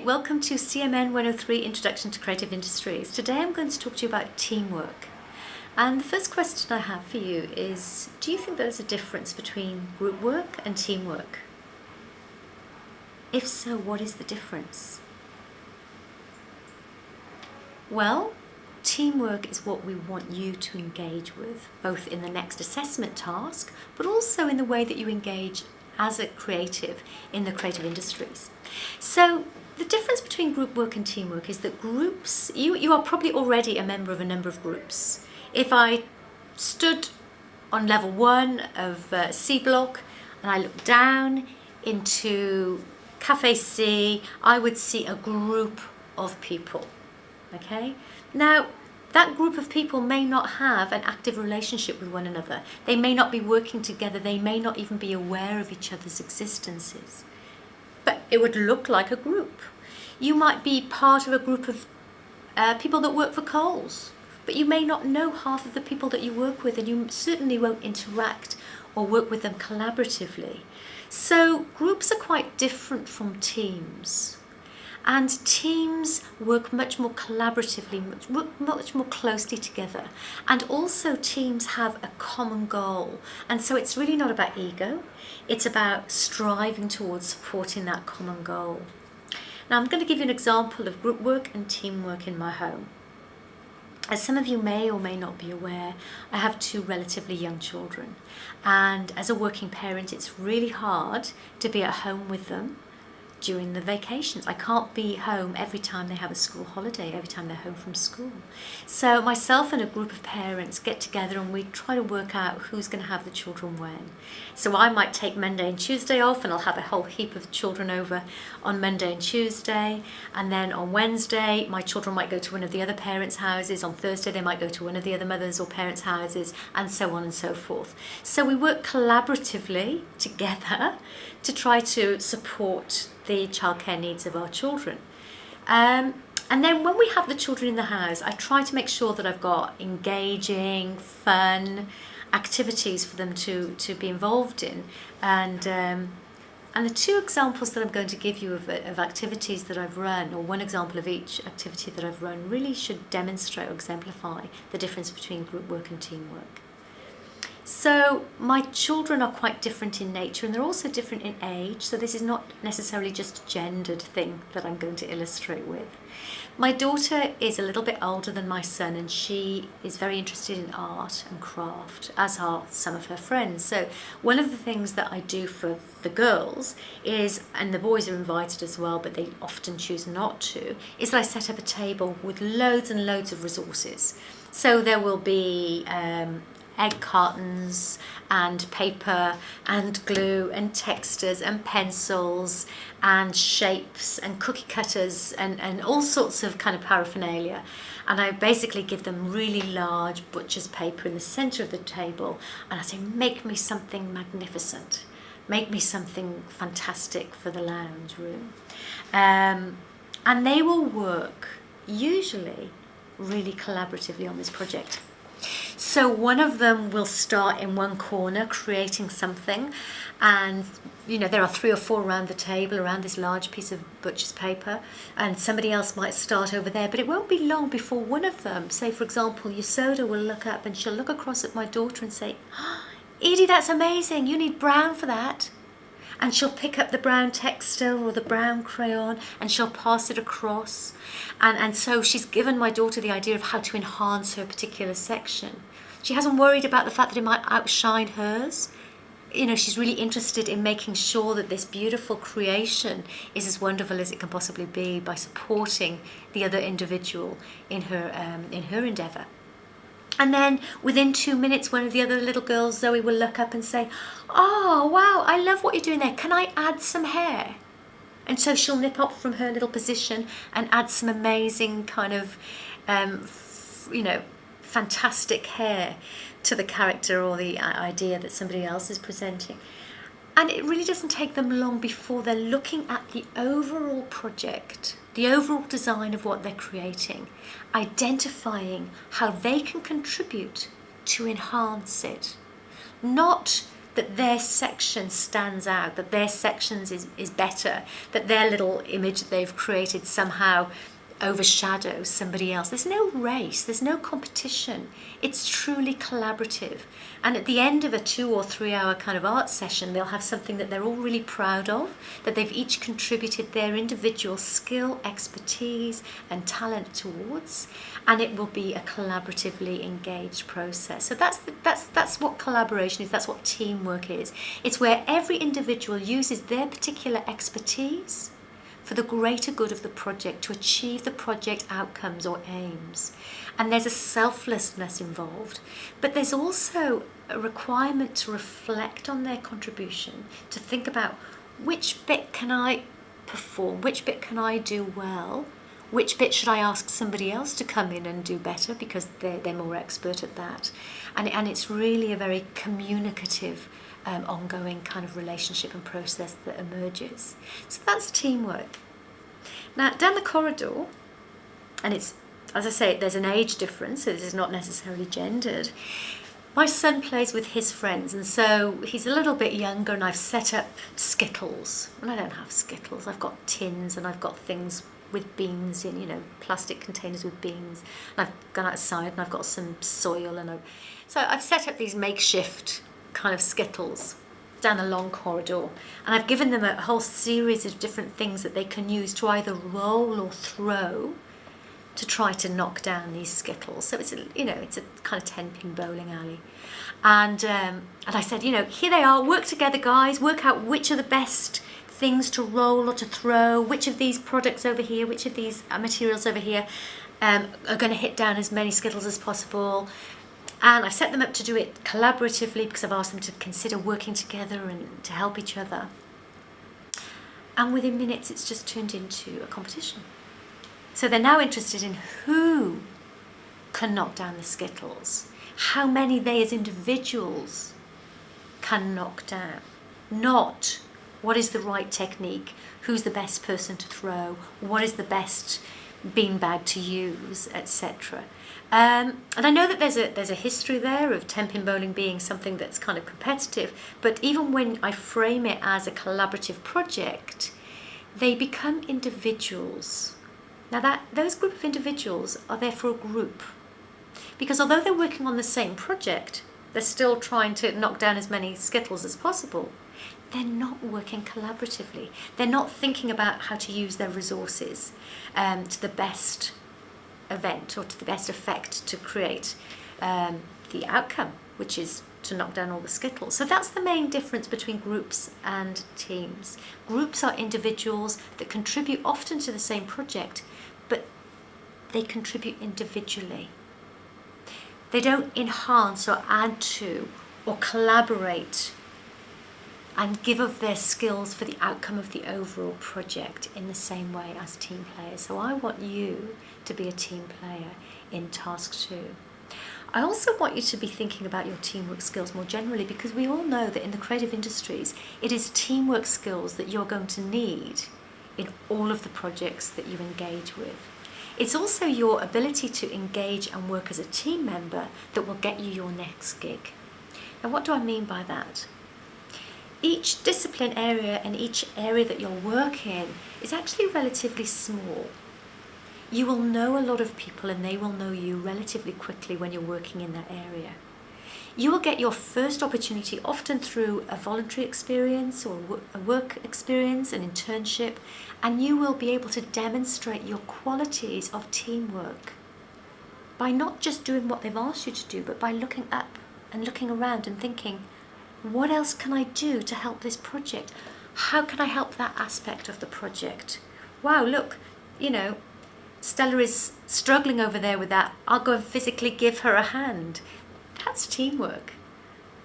welcome to CMN103 Introduction to Creative Industries. Today I'm going to talk to you about teamwork. And the first question I have for you is, do you think there's a difference between group work and teamwork? If so, what is the difference? Well, teamwork is what we want you to engage with, both in the next assessment task, but also in the way that you engage as a creative in the creative industries. So the difference between group work and teamwork is that groups, you are probably already a member of a number of groups. If I stood on level 1 of C block and I looked down into Cafe C, I would see a group of people. Okay? Now, that group of people may not have an active relationship with one another. They may not be working together. They may not even be aware of each other's existences. But it would look like a group. You might be part of a group of people that work for Coles, but you may not know half of the people that you work with, and you certainly won't interact or work with them collaboratively. So groups are quite different from teams. And teams work much more collaboratively, much more closely together. And also teams have a common goal. And so it's really not about ego, it's about striving towards supporting that common goal. Now I'm going to give you an example of group work and teamwork in my home. As some of you may or may not be aware, I have 2 relatively young children. And as a working parent, it's really hard to be at home with them during the vacations. I can't be home every time they have a school holiday, every time they're home from school. So myself and a group of parents get together and we try to work out who's going to have the children when. So I might take Monday and Tuesday off, and I'll have a whole heap of children over on Monday and Tuesday. And then on Wednesday, my children might go to one of the other parents' houses. On Thursday, they might go to one of the other mothers' or parents' houses, and so on and so forth. So we work collaboratively together to try to support the childcare needs of our children. And then when we have the children in the house, I try to make sure that I've got engaging, fun activities for them to be involved in. And the 2 examples that I'm going to give you of activities that I've run, or one example of each activity that I've run, really should demonstrate or exemplify the difference between group work and teamwork. So my children are quite different in nature, and they're also different in age, so this is not necessarily just a gendered thing that I'm going to illustrate with. My daughter is a little bit older than my son, and she is very interested in art and craft, as are some of her friends. So one of the things that I do for the girls is, and the boys are invited as well, but they often choose not to, is that I set up a table with loads and loads of resources. So there will be egg cartons and paper and glue and textures and pencils and shapes and cookie cutters and all sorts of kind of paraphernalia. And I basically give them really large butcher's paper in the center of the table, and I say, make me something magnificent, make me something fantastic for the lounge room. And they will work usually really collaboratively on this project. So one of them will start in one corner creating something, and there are 3 or 4 around the table around this large piece of butcher's paper, and somebody else might start over there, but it won't be long before one of them, say for example Yasoda, will look up and she'll look across at my daughter and say, oh, Edie, that's amazing, you need brown for that. And she'll pick up the brown textile or the brown crayon and she'll pass it across. And so she's given my daughter the idea of how to enhance her particular section. She hasn't worried about the fact that it might outshine hers. She's really interested in making sure that this beautiful creation is as wonderful as it can possibly be by supporting the other individual in her endeavour. And then within 2 minutes, one of the other little girls, Zoe, will look up and say, oh, wow, I love what you're doing there. Can I add some hair? And so she'll nip up from her little position and add some amazing kind of, fantastic hair to the character or the idea that somebody else is presenting. And it really doesn't take them long before they're looking at the overall project, the overall design of what they're creating, identifying how they can contribute to enhance it. Not that their section stands out, that their sections is better, that their little image that they've created somehow overshadows somebody else. There's no race, there's no competition. It's truly collaborative. And at the end of a 2 or 3 hour kind of art session, they'll have something that they're all really proud of, that they've each contributed their individual skill, expertise and talent towards, and it will be a collaboratively engaged process. So that's what collaboration is, that's what teamwork is. It's where every individual uses their particular expertise for the greater good of the project, to achieve the project outcomes or aims. And there's a selflessness involved, but there's also a requirement to reflect on their contribution, to think about which bit can I perform, which bit can I do well, which bit should I ask somebody else to come in and do better because they're more expert at that. And it's really a very communicative ongoing kind of relationship and process that emerges. So that's teamwork. Now down the corridor, and it's, as I say, there's an age difference, so this is not necessarily gendered. My son plays with his friends, and so he's a little bit younger, and I've set up Skittles. And I don't have Skittles, I've got tins and I've got things with beans in, plastic containers with beans. And I've gone outside and I've got some soil, and so I've set up these makeshift kind of Skittles down a long corridor, and I've given them a whole series of different things that they can use to either roll or throw to try to knock down these Skittles. So it's a kind of 10-pin bowling alley, and I said, here they are, work together guys, work out which are the best things to roll or to throw, which of these products over here, which of these materials over here are going to hit down as many Skittles as possible. And I've set them up to do it collaboratively because I've asked them to consider working together and to help each other. And within minutes, it's just turned into a competition. So they're now interested in who can knock down the Skittles, how many they as individuals can knock down, not what is the right technique, who's the best person to throw, what is the best beanbag to use, etc. And I know that there's a history there of 10-pin bowling being something that's kind of competitive, but even when I frame it as a collaborative project, they become individuals. Now those group of individuals are there for a group, because although they're working on the same project, they're still trying to knock down as many Skittles as possible. They're not working collaboratively. They're not thinking about how to use their resources to the best event or to the best effect to create the outcome, which is to knock down all the Skittles. So that's the main difference between groups and teams. Groups are individuals that contribute often to the same project, but they contribute individually. They don't enhance or add to or collaborate and give of their skills for the outcome of the overall project in the same way as team players. So I want you to be a team player in task 2. I also want you to be thinking about your teamwork skills more generally, because we all know that in the creative industries, it is teamwork skills that you're going to need in all of the projects that you engage with. It's also your ability to engage and work as a team member that will get you your next gig. Now, what do I mean by that? Each discipline area and each area that you'll work in is actually relatively small. You will know a lot of people and they will know you relatively quickly when you're working in that area. You will get your first opportunity often through a voluntary experience or a work experience, an internship, and you will be able to demonstrate your qualities of teamwork by not just doing what they've asked you to do, but by looking up and looking around and thinking, what else can I do to help this project? How can I help that aspect of the project? Wow, look, Stella is struggling over there with that. I'll go and physically give her a hand. That's teamwork.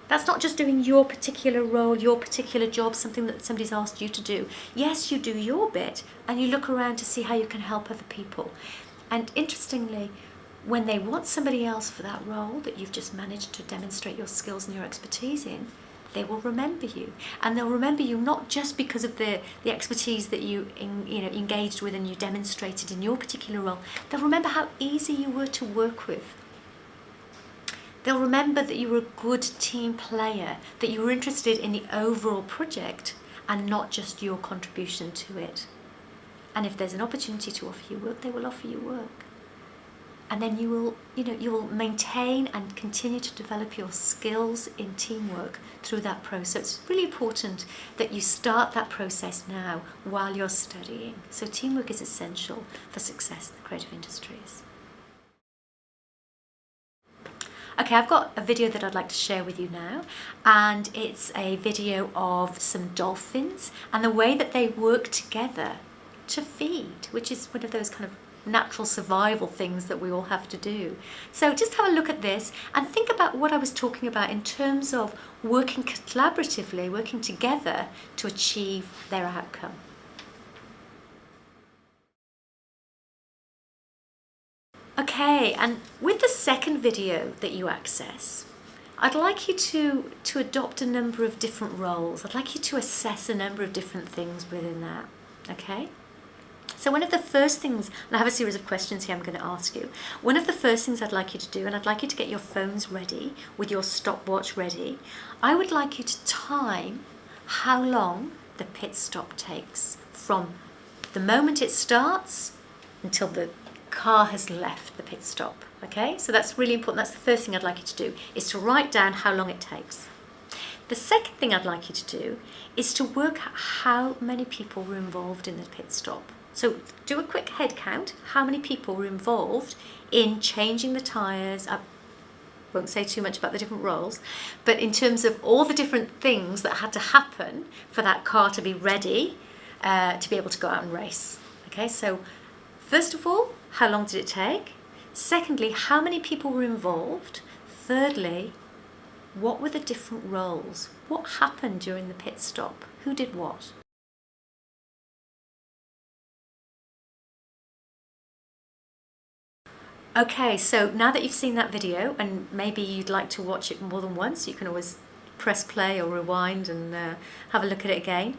That's not just doing your particular role, your particular job, something that somebody's asked you to do. Yes, you do your bit and you look around to see how you can help other people. And interestingly, when they want somebody else for that role that you've just managed to demonstrate your skills and your expertise in, they will remember you, and they'll remember you not just because of the expertise that you engaged with and you demonstrated in your particular role. They'll remember how easy you were to work with. They'll remember that you were a good team player, that you were interested in the overall project and not just your contribution to it. And if there's an opportunity to offer you work, they will offer you work. And then you will maintain and continue to develop your skills in teamwork through that process. So it's really important that you start that process now while you're studying. So teamwork is essential for success in the creative industries. Okay, I've got a video that I'd like to share with you now, and it's a video of some dolphins and the way that they work together to feed, which is one of those kind of natural survival things that we all have to do. So just have a look at this and think about what I was talking about in terms of working collaboratively, working together to achieve their outcome. Okay, and with the second video that you access, I'd like you to adopt a number of different roles. I'd like you to assess a number of different things within that, okay? So one of the first things, and I have a series of questions here I'm going to ask you. One of the first things I'd like you to do, and I'd like you to get your phones ready with your stopwatch ready, I would like you to time how long the pit stop takes from the moment it starts until the car has left the pit stop. Okay, so that's really important. That's the first thing I'd like you to do, is to write down how long it takes. The second thing I'd like you to do is to work out how many people were involved in the pit stop. So do a quick head count, how many people were involved in changing the tyres. I won't say too much about the different roles, but in terms of all the different things that had to happen for that car to be ready to be able to go out and race. Okay, so first of all, how long did it take? Secondly, how many people were involved? Thirdly, what were the different roles? What happened during the pit stop? Who did what? Okay, so now that you've seen that video, and maybe you'd like to watch it more than once, you can always press play or rewind and have a look at it again.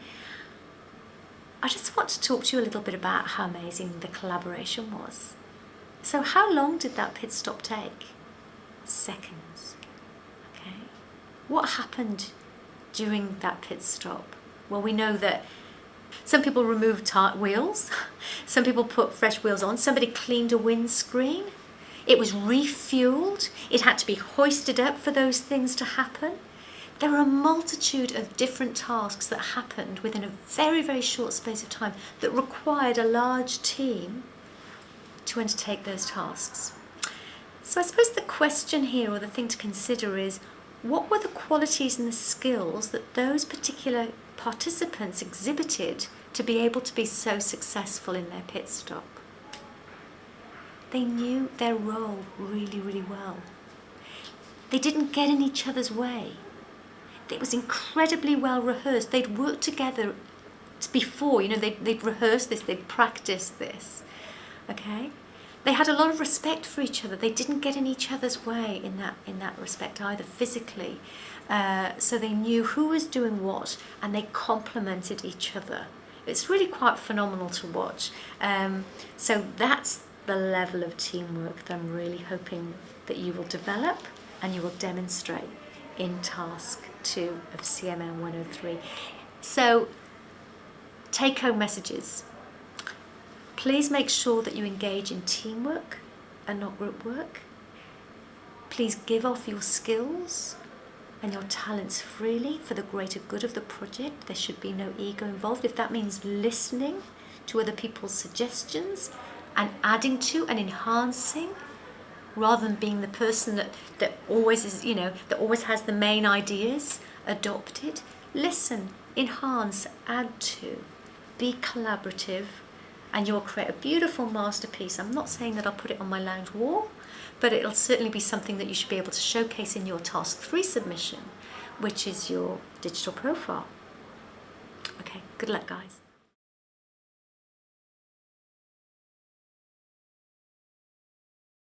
I just want to talk to you a little bit about how amazing the collaboration was. So how long did that pit stop take? Seconds. Okay. What happened during that pit stop? Well, we know that some people removed wheels, some people put fresh wheels on, somebody cleaned a windscreen, it was refueled, it had to be hoisted up for those things to happen. There were a multitude of different tasks that happened within a very, very short space of time that required a large team to undertake those tasks. So I suppose the question here, or the thing to consider, is what were the qualities and the skills that those particular participants exhibited to be able to be so successful in their pit stop? They knew their role really, really well. They didn't get in each other's way. It was incredibly well rehearsed. They'd worked together before, they'd rehearsed this, they'd practiced this, okay? They had a lot of respect for each other. They didn't get in each other's way in that respect either, physically. So they knew who was doing what, and they complemented each other. It's really quite phenomenal to watch. So that's the level of teamwork that I'm really hoping that you will develop and you will demonstrate in task 2 of CMN103. So take-home messages. Please make sure that you engage in teamwork and not group work. Please give off your skills and your talents freely for the greater good of the project. There should be no ego involved. If that means listening to other people's suggestions and adding to and enhancing, rather than being the person that always is, that always has the main ideas, adopt it. Listen, enhance, add to, be collaborative, and you'll create a beautiful masterpiece. I'm not saying that I'll put it on my lounge wall, but it'll certainly be something that you should be able to showcase in your task 3 submission, which is your digital profile. Okay, good luck, guys.